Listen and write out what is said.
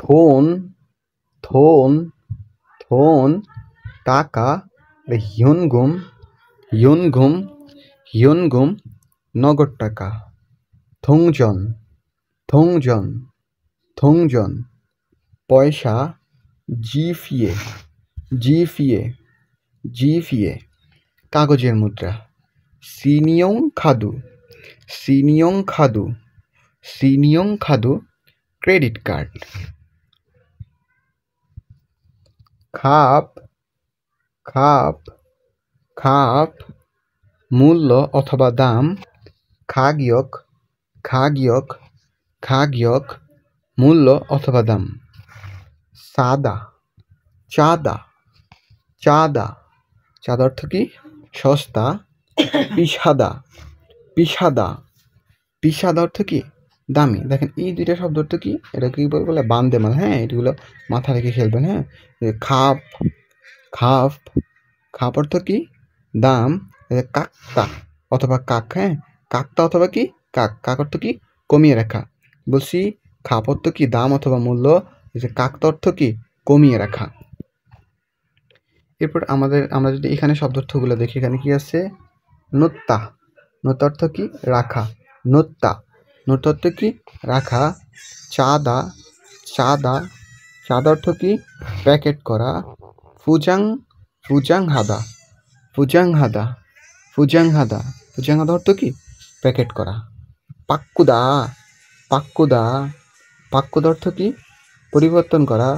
থোন থোন থোন টাকা হিয়নগুম হিয়নগুম হিয়নগুম নগদ টাকা। থংজন থংজন থংজন পয়সা। জিফিয়ে জিফিয়ে জিফিয়ে কাগজের মুদ্রা। সিনিয়ং খাদু সিনিয়ং খাদু সিনিয়ং খাদু ক্রেডিট কার্ড। খাপ খাপ খাপ মূল্য অথবা দাম। খাগিয়ক খাগিয়ক খাগিয়ক মূল্য অথবা দাম। চাঁদা চাঁদা চাঁদা চাঁদা অর্থ কি? সস্তা। পিসাদা পিসাদা পিসাদা অর্থ কি? দামি। দেখেন এই দুইটা শব্দ অর্থ কি? এটা কি বলে বান্দে মাল। হ্যাঁ, এগুলো মাথা রেখে খেলবেন। হ্যাঁ, খাপ খাপ খাপ অর্থ কি? দাম। কাকতা অথবা কাক। হ্যাঁ, কাকতা অথবা কি কাক। কাক অর্থ কি? কমিয়ে রাখা। বলছি খাপ অর্থ কি? দাম অথবা মূল্য। কাকতা অর্থ কি? কমিয়ে রাখা। এরপর আমরা যদি এখানে শব্দার্থগুলো দেখি, এখানে কি আছে? নোত্তা নোত্তা অর্থ কি? রাখা। নোত্তা নোত্তা অর্থ কি? রাখা। চাঁদা চাঁদা চাঁদা অর্থ কি? প্যাকেট করা। ফুজাং ফুজাং হাদা ফুজাং হাদা ফুজাং হাদা ফুজাং হাদা অর্থ কি? প্যাকেট করা। পাক্কুদা পাক্কুদা পাক্কুদা অর্থ কি? পরিবর্তন করা।